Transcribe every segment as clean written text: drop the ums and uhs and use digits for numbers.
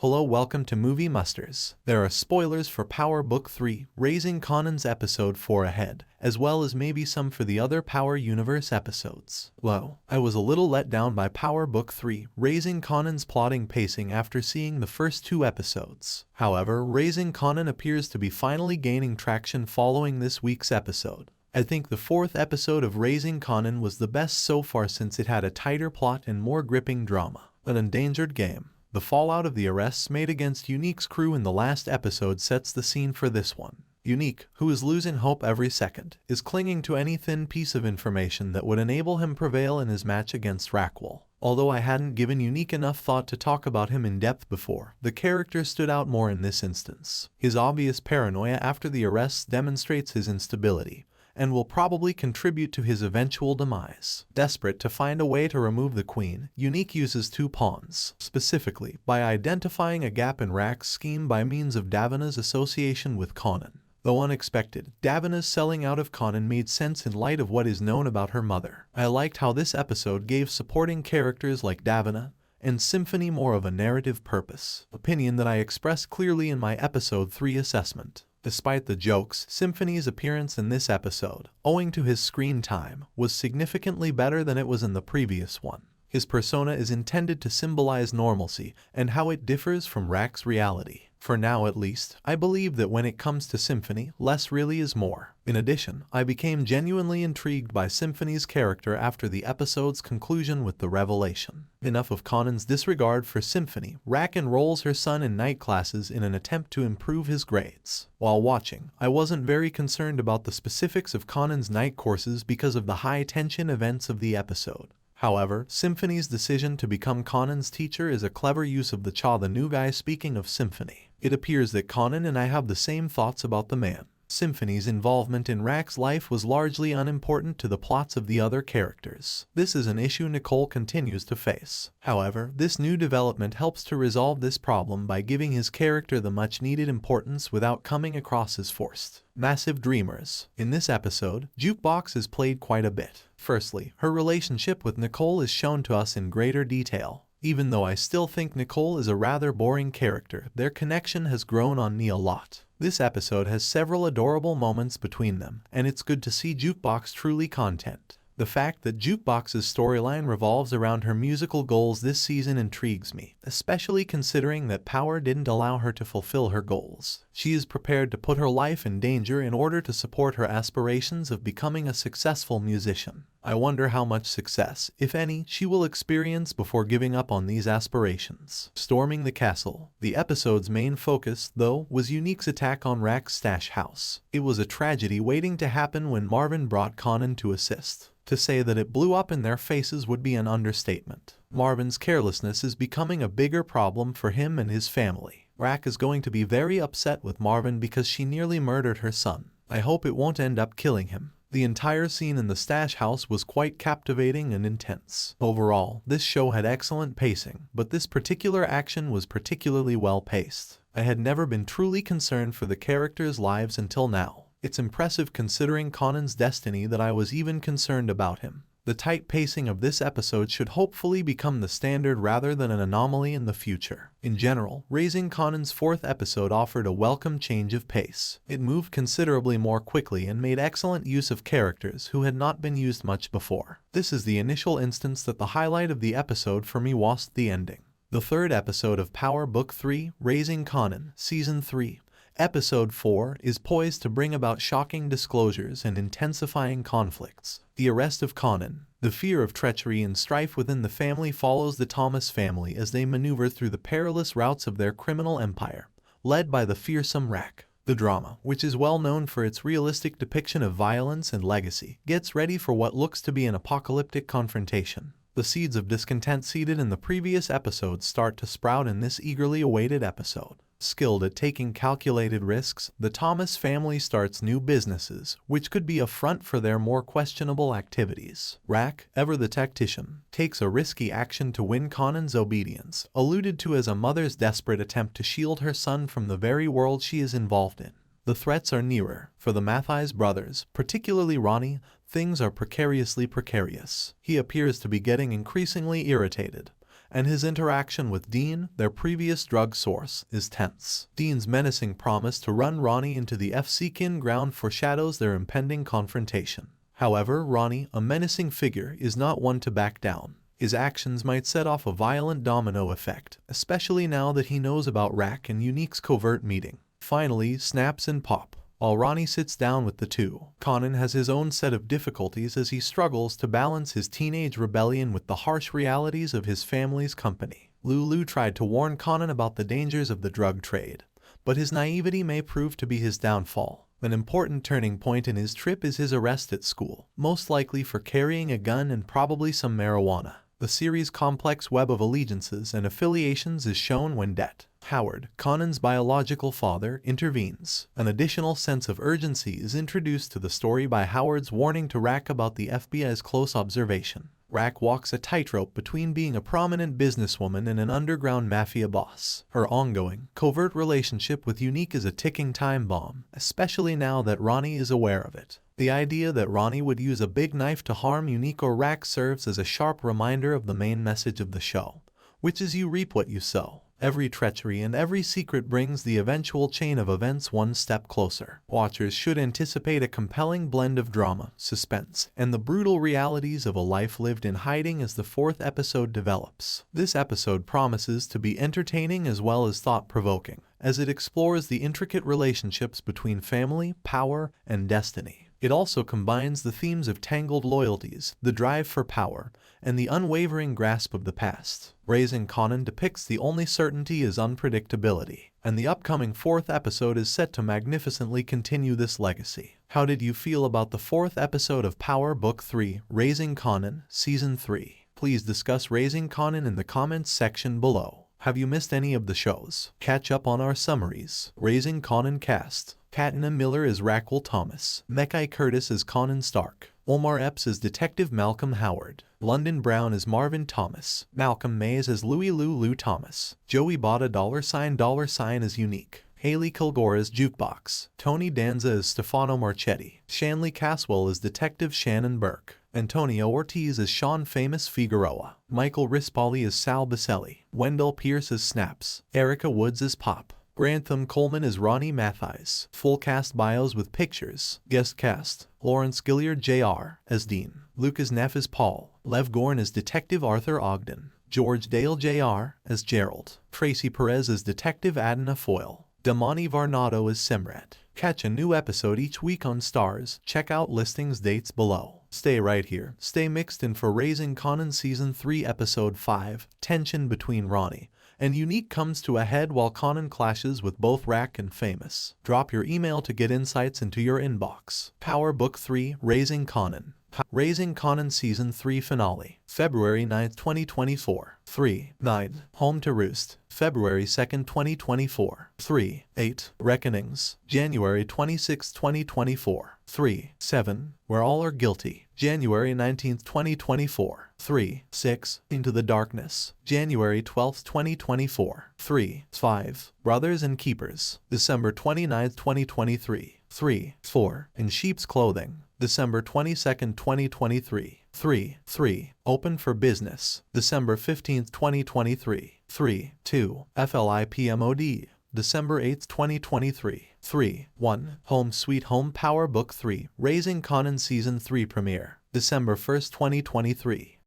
Hello, welcome to Moviemusters. There are spoilers for Power Book 3, Raising Kanan's episode 4 ahead, as well as maybe some for the other Power Universe episodes. Well, I was a little let down by Power Book 3, Raising Kanan's plotting pacing after seeing the first 2 episodes. However, Raising Kanan appears to be finally gaining traction following this week's episode. I think the 4th episode of Raising Kanan was the best so far since it had a tighter plot and more gripping drama. An endangered game. The fallout of the arrests made against Unique's crew in the last episode sets the scene for this one. Unique, who is losing hope every second, is clinging to any thin piece of information that would enable him prevail in his match against Raq. Although I hadn't given Unique enough thought to talk about him in depth before, the character stood out more in this instance. His obvious paranoia after the arrests demonstrates his instability, and will probably contribute to his eventual demise. Desperate to find a way to remove the queen, Unique uses 2 pawns, specifically by identifying a gap in Raq's scheme by means of Davina's association with Kanan. Though unexpected, Davina's selling out of Kanan made sense in light of what is known about her mother. I liked how this episode gave supporting characters like Davina and Symphony more of a narrative purpose, opinion that I expressed clearly in my episode 3 assessment. Despite the jokes, Symphony's appearance in this episode, owing to his screen time, was significantly better than it was in the previous one. His persona is intended to symbolize normalcy and how it differs from Raq's reality. For now at least, I believe that when it comes to Symphony, less really is more. In addition, I became genuinely intrigued by Symphony's character after the episode's conclusion with the revelation. Enough of Kanan's disregard for Symphony. Raq enrolls her son in night classes in an attempt to improve his grades. While watching, I wasn't very concerned about the specifics of Kanan's night courses because of the high-tension events of the episode. However, Symphony's decision to become Kanan's teacher is a clever use of the new guy. Speaking of Symphony, it appears that Kanan and I have the same thoughts about the man. Symphony's involvement in Raq's life was largely unimportant to the plots of the other characters. This is an issue Nicole continues to face. However, this new development helps to resolve this problem by giving his character the much-needed importance without coming across as forced. Massive dreamers. In this episode, Jukebox is played quite a bit. Firstly, her relationship with Nicole is shown to us in greater detail. Even though I still think Nicole is a rather boring character, their connection has grown on me a lot. This episode has several adorable moments between them, and it's good to see Jukebox truly content. The fact that Jukebox's storyline revolves around her musical goals this season intrigues me, especially considering that Power didn't allow her to fulfill her goals. She is prepared to put her life in danger in order to support her aspirations of becoming a successful musician. I wonder how much success, if any, she will experience before giving up on these aspirations. Storming the castle. The episode's main focus, though, was Unique's attack on Raq's stash house. It was a tragedy waiting to happen when Marvin brought Kanan to assist. To say that it blew up in their faces would be an understatement. Marvin's carelessness is becoming a bigger problem for him and his family. Raq is going to be very upset with Marvin because she nearly murdered her son. I hope it won't end up killing him. The entire scene in the stash house was quite captivating and intense. Overall, this show had excellent pacing, but this particular action was particularly well paced. I had never been truly concerned for the characters' lives until now. It's impressive considering Kanan's destiny that I was even concerned about him. The tight pacing of this episode should hopefully become the standard rather than an anomaly in the future. In general, Raising Kanan's 4th episode offered a welcome change of pace. It moved considerably more quickly and made excellent use of characters who had not been used much before. This is the initial instance that the highlight of the episode for me was the ending. The 3rd episode of Power Book 3, Raising Kanan, Season 3. Episode 4 is poised to bring about shocking disclosures and intensifying conflicts. The arrest of Kanan. The fear of treachery and strife within the family follows the Thomas family as they maneuver through the perilous routes of their criminal empire, led by the fearsome Raq. The drama, which is well known for its realistic depiction of violence and legacy, gets ready for what looks to be an apocalyptic confrontation. The seeds of discontent seeded in the previous episodes start to sprout in this eagerly awaited episode. Skilled at taking calculated risks, the Thomas family starts new businesses, which could be a front for their more questionable activities. Raq, ever the tactician, takes a risky action to win Kanan's obedience, alluded to as a mother's desperate attempt to shield her son from the very world she is involved in. The threats are nearer. For the Mathis brothers, particularly Ronnie, things are precariously precarious. He appears to be getting increasingly irritated, and his interaction with Deen, their previous drug source, is tense. Deen's menacing promise to run Ronnie into the ckin ground foreshadows their impending confrontation. However, Ronnie, a menacing figure, is not one to back down. His actions might set off a violent domino effect, especially now that he knows about Raq and Unique's covert meeting. Finally, snaps and pop. While Ronnie sits down with the two, Kanan has his own set of difficulties as he struggles to balance his teenage rebellion with the harsh realities of his family's company. Lulu tried to warn Kanan about the dangers of the drug trade, but his naivety may prove to be his downfall. An important turning point in his trip is his arrest at school, most likely for carrying a gun and probably some marijuana. The series' complex web of allegiances and affiliations is shown when Det, Howard, Kanan's biological father, intervenes. An additional sense of urgency is introduced to the story by Howard's warning to Raq about the FBI's close observation. Raq walks a tightrope between being a prominent businesswoman and an underground mafia boss. Her ongoing, covert relationship with Unique is a ticking time bomb, especially now that Ronnie is aware of it. The idea that Ronnie would use a big knife to harm Unique or Raq serves as a sharp reminder of the main message of the show, which is you reap what you sow. Every treachery and every secret brings the eventual chain of events one step closer. Watchers should anticipate a compelling blend of drama, suspense, and the brutal realities of a life lived in hiding as the fourth episode develops. This episode promises to be entertaining as well as thought-provoking, as it explores the intricate relationships between family, power, and destiny. It also combines the themes of tangled loyalties, the drive for power, and the unwavering grasp of the past. Raising Kanan depicts the only certainty is unpredictability, and the upcoming fourth episode is set to magnificently continue this legacy. How did you feel about the fourth episode of Power Book 3, Raising Kanan, Season 3? Please discuss Raising Kanan in the comments section below. Have you missed any of the shows? Catch up on our summaries. Raising Kanan cast. Katina Miller as Raquel Thomas. Mekhi Curtis as Kanan Stark. Omar Epps as Detective Malcolm Howard. London Brown as Marvin Thomas. Malcolm Mays as Louis Lou Thomas. Joey Bada $$ as Unique. Haley Kilgore as Jukebox. Tony Danza as Stefano Marchetti. Shanley Caswell as Detective Shannon Burke. Antonio Ortiz as Sean Famous Figueroa. Michael Rispoli as Sal Baselli. Wendell Pierce as Snaps. Erica Woods as Pop. Grantham Coleman as Ronnie Mathis. Full cast bios with pictures. Guest cast: Lawrence Gilliard Jr. as Deen. Lucas Neff as Paul. Lev Gorn as Detective Arthur Ogden. George Dale Jr. as Gerald. Tracy Perez as Detective Adana Foyle. Damani Varnado as Simrat. Catch a new episode each week on Stars. Check out listings dates below. Stay right here. Stay mixed in for Raising Kanan Season 3 Episode 5, Tension between Ronnie and Unique comes to a head while Kanan clashes with both Raq and Famous. Drop your email to get insights into your inbox. Power Book 3, Raising Kanan. Raising Kanan Season 3 Finale. February 9, 2024. 3-9. Home to Roost. February 2, 2024. 3-8. Reckonings. January 26, 2024. 3-7. Where All Are Guilty. January 19, 2024. 3-6. Into the Darkness. January 12, 2024. 3-5. Brothers and Keepers. December 29, 2023. 3-4. In Sheep's Clothing. December 22, 2023. 3-3. Open for Business. December 15, 2023. 3-2. FLIPMOD. December 8, 2023. 3-1. Home Sweet Home Power Book 3, Raising Kanan Season 3 Premiere. December 1, 2023.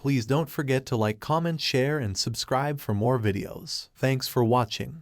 Please don't forget to like, comment, share, and subscribe for more videos. Thanks for watching.